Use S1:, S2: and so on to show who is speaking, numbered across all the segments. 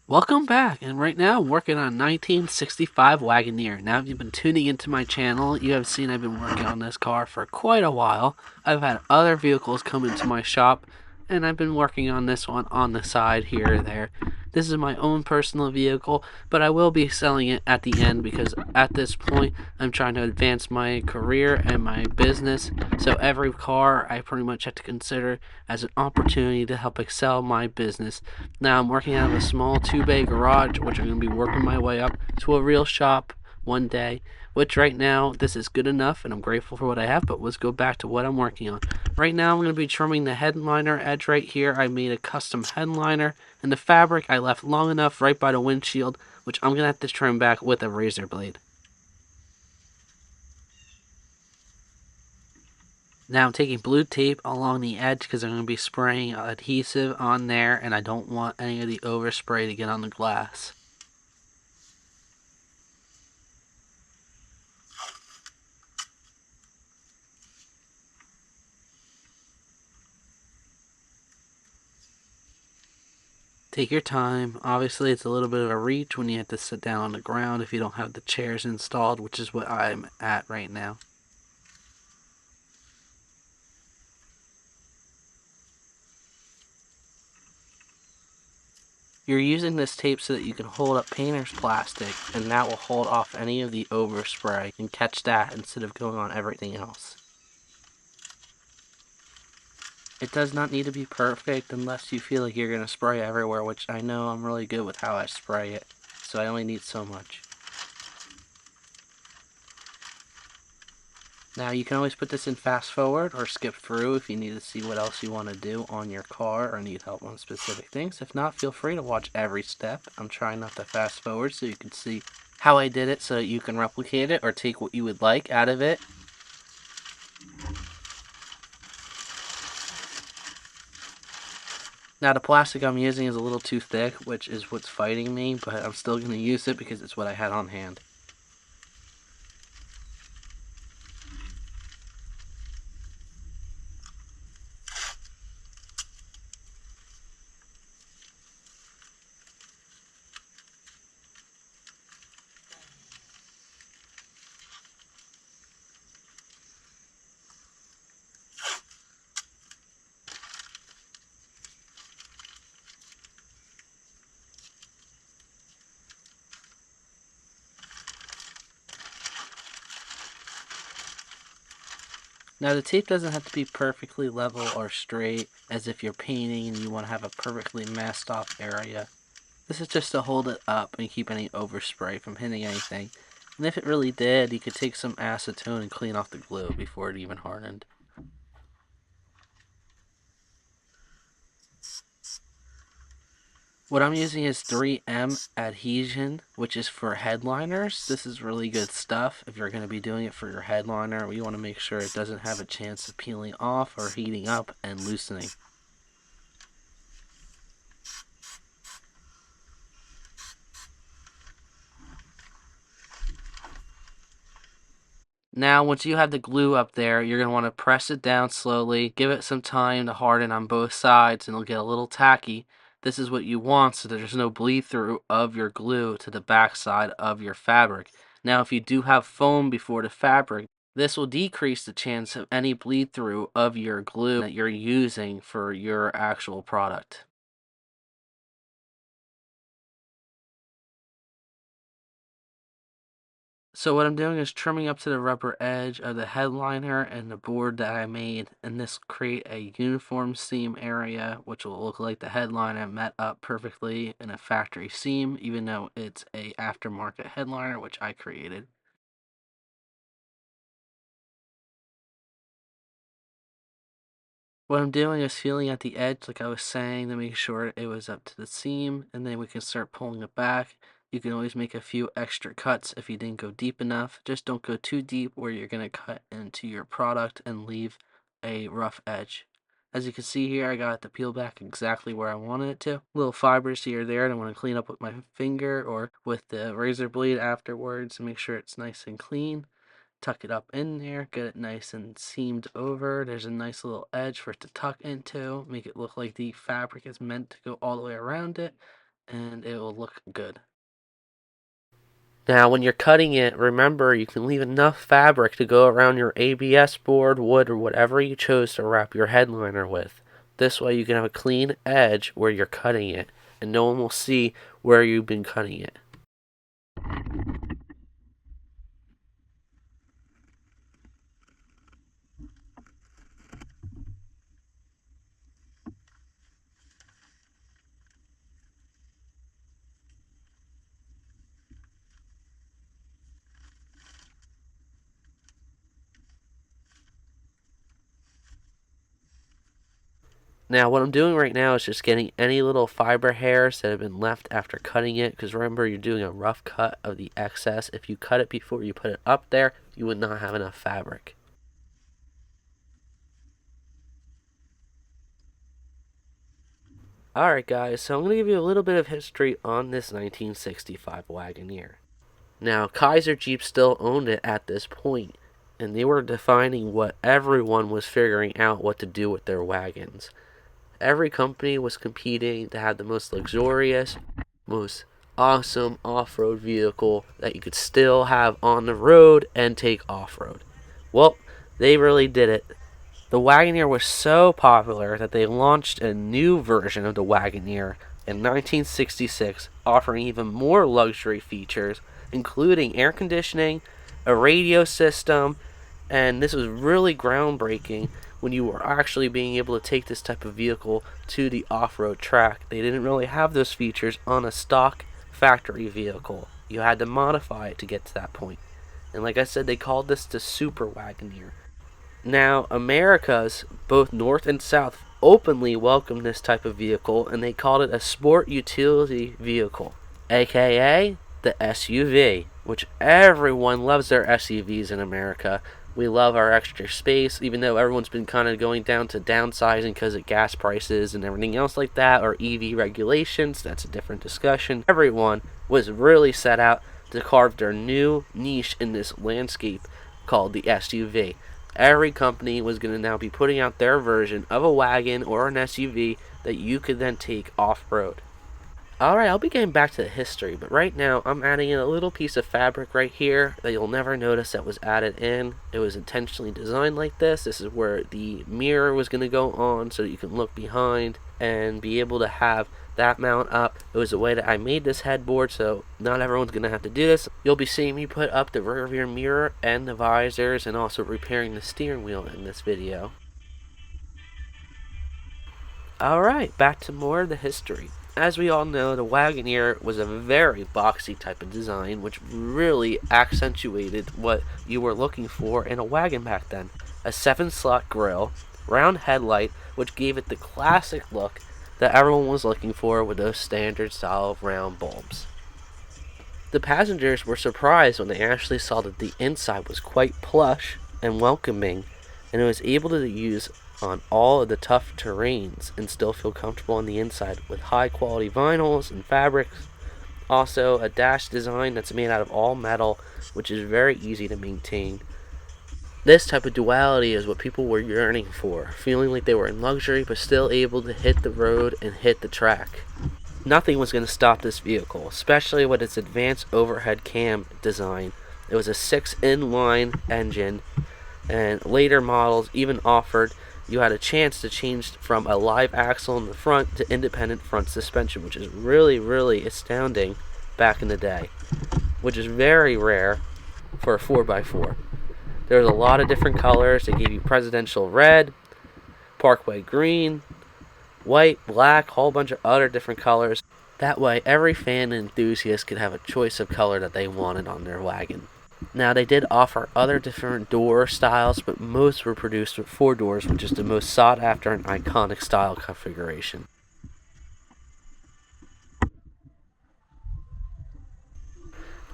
S1: Welcome back, and right now I'm working on 1965 Wagoneer. Now, if you've been tuning into my channel, you have seen I've been working on this car for quite a while. I've had other vehicles come into my shop, and I've been working on this one on the side here or there. This is my own personal vehicle, but I will be selling it at the end because at this point I'm trying to advance my career and my business. So every car I pretty much have to consider as an opportunity to help excel my business. Now I'm working out of a small 2-bay garage, which I'm going to be working my way up to a real shop one day, which right now this is good enough and I'm grateful for what I have, but let's go back to what I'm working on. Right now I'm going to be trimming the headliner edge right here. I made a custom headliner, and the fabric I left long enough right by the windshield, which I'm going to have to trim back with a razor blade. Now I'm taking blue tape along the edge because I'm going to be spraying adhesive on there, and I don't want any of the overspray to get on the glass. Take your time. Obviously, it's a little bit of a reach when you have to sit down on the ground if you don't have the chairs installed, which is what I'm at right now. You're using this tape so that you can hold up painter's plastic, and that will hold off any of the overspray and catch that instead of going on everything else. It does not need to be perfect unless you feel like you're going to spray everywhere, which I know I'm really good with how I spray it, so I only need so much. Now you can always put this in fast forward or skip through if you need to see what else you want to do on your car or need help on specific things. If not, feel free to watch every step. I'm trying not to fast forward so you can see how I did it so that you can replicate it or take what you would like out of it. Now the plastic I'm using is a little too thick, which is what's fighting me, but I'm still going to use it because it's what I had on hand. Now the tape doesn't have to be perfectly level or straight as if you're painting and you want to have a perfectly masked off area. This is just to hold it up and keep any overspray from hitting anything. And if it really did, you could take some acetone and clean off the glue before it even hardened. What I'm using is 3M adhesion, which is for headliners. This is really good stuff if you're going to be doing it for your headliner. We want to make sure it doesn't have a chance of peeling off or heating up and loosening. Now, once you have the glue up there, you're going to want to press it down slowly, give it some time to harden on both sides, and it'll get a little tacky. This is what you want so that there's no bleed through of your glue to the backside of your fabric. Now, if you do have foam before the fabric, this will decrease the chance of any bleed through of your glue that you're using for your actual product. So what I'm doing is trimming up to the rubber edge of the headliner and the board that I made, and this create a uniform seam area which will look like the headliner met up perfectly in a factory seam, even though it's a aftermarket headliner which I created. What I'm doing is feeling at the edge, like I was saying, to make sure it was up to the seam, and then we can start pulling it back. You can always make a few extra cuts if you didn't go deep enough. Just don't go too deep where you're going to cut into your product and leave a rough edge. As you can see here, I got it to peel back exactly where I wanted it to. Little fibers here or there, and I want to clean up with my finger or with the razor blade afterwards and make sure it's nice and clean. tuck it up in there, get it nice and seamed over. There's a nice little edge for it to tuck into, make it look like the fabric is meant to go all the way around it, and it will look good. Now, when you're cutting it, remember you can leave enough fabric to go around your ABS board, wood, or whatever you chose to wrap your headliner with. This way you can have a clean edge where you're cutting it, and no one will see where you've been cutting it. Now, what I'm doing right now is just getting any little fiber hairs that have been left after cutting it, because remember, you're doing a rough cut of the excess. If you cut it before you put it up there, you would not have enough fabric. Alright guys, so I'm going to give you a little bit of history on this 1965 Wagoneer. Now, Kaiser Jeep still owned it at this point, and they were defining what everyone was figuring out what to do with their wagons. Every company was competing to have the most luxurious, most awesome off-road vehicle that you could still have on the road and take off-road. Well, they really did it. The Wagoneer was so popular that they launched a new version of the Wagoneer in 1966, offering even more luxury features, including air conditioning, a radio system, and this was really groundbreaking when you were actually being able to take this type of vehicle to the off-road track. They didn't really have those features on a stock factory vehicle. You had to modify it to get to that point. And like I said, they called this the Super Wagoneer. Now, America's, both North and South, openly welcomed this type of vehicle, and they called it a sport utility vehicle, aka the SUV, which everyone loves their SUVs in America. We love our extra space, even though everyone's been kind of going down to downsizing because of gas prices and everything else like that, or EV regulations. That's a different discussion. Everyone was really set out to carve their new niche in this landscape called the SUV. Every company was going to now be putting out their version of a wagon or an SUV that you could then take off-road. Alright, I'll be getting back to the history, but right now I'm adding in a little piece of fabric right here that you'll never notice that was added in. It was intentionally designed like this. This is where the mirror was going to go on so that you can look behind and be able to have that mount up. It was a way that I made this headboard, so not everyone's going to have to do this. You'll be seeing me put up the rear view mirror and the visors, and also repairing the steering wheel in this video. Alright, back to more of the history. As we all know, the Wagoneer was a very boxy type of design, which really accentuated what you were looking for in a wagon back then. A 7-slot grille, round headlight, which gave it the classic look that everyone was looking for with those standard style round bulbs. The passengers were surprised when they actually saw that the inside was quite plush and welcoming, and it was able to use on all of the tough terrains and still feel comfortable on the inside with high quality vinyls and fabrics. Also, a dash design that's made out of all metal, which is very easy to maintain. This type of duality is what people were yearning for, feeling like they were in luxury but still able to hit the road and hit the track. Nothing was going to stop this vehicle, especially with its advanced overhead cam design. It was a 6-in-line engine, and later models even offered you had a chance to change from a live axle in the front to independent front suspension, which is really astounding back in the day, which is very rare for a 4x4. There was a lot of different colors. They gave you presidential red, parkway green, white, black, a whole bunch of other different colors. That way every fan and enthusiast could have a choice of color that they wanted on their wagon. Now, they did offer other different door styles, but most were produced with 4 doors, which is the most sought after and iconic style configuration.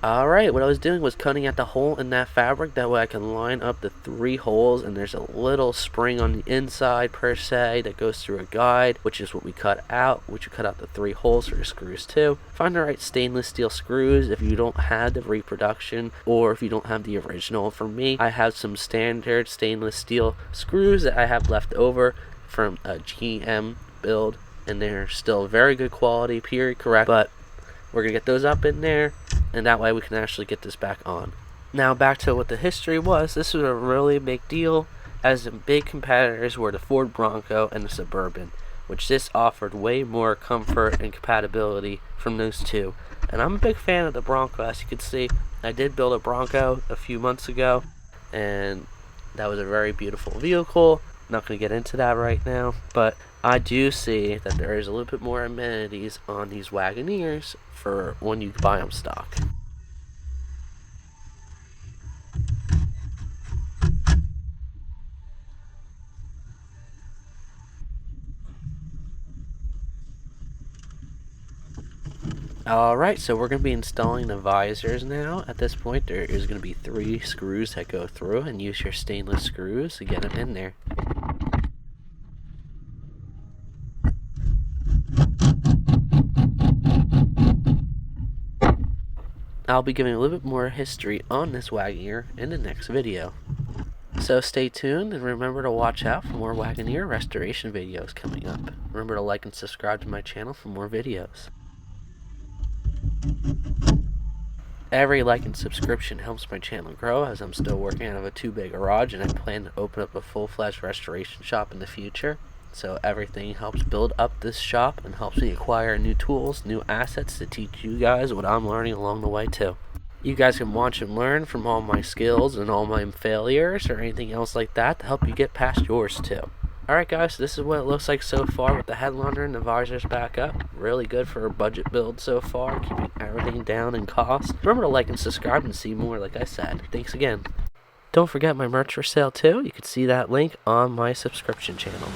S1: Alright, what I was doing was cutting out the hole in that fabric, that way I can line up the 3 holes, and there's a little spring on the inside per se that goes through a guide, which is what we cut out, which we cut out the 3 holes for the screws too. Find the right stainless steel screws if you don't have the reproduction, or if you don't have the original. For me, I have some standard stainless steel screws that I have left over from a GM build, and they're still very good quality, period correct, but we're going to get those up in there, and that way we can actually get this back on. Now back to what the history was. This was a really big deal, as the big competitors were the Ford Bronco and the Suburban, which this offered way more comfort and compatibility from those two. And I'm a big fan of the Bronco. As you can see, I did build a Bronco a few months ago, and that was a very beautiful vehicle. Not going to get into that right now, but I do see that there is a little bit more amenities on these Wagoneers for when you buy them stock. Alright, so we're going to be installing the visors now. At this point, there is going to be 3 screws that go through, and use your stainless screws to get them in there. I'll be giving a little bit more history on this Wagoneer in the next video. So stay tuned, and remember to watch out for more Wagoneer restoration videos coming up. Remember to like and subscribe to my channel for more videos. Every like and subscription helps my channel grow, as I'm still working out of a 2-bay garage, and I plan to open up a full-fledged restoration shop in the future. So everything helps build up this shop and helps me acquire new tools, new assets to teach you guys what I'm learning along the way too. You guys can watch and learn from all my skills and all my failures or anything else like that to help you get past yours too. Alright guys, so this is what it looks like so far with the headliner and the visors back up. Really good for a budget build so far, keeping everything down in cost. Remember to like and subscribe and see more, like I said. Thanks again. Don't forget my merch for sale too. You can see that link on my subscription channel.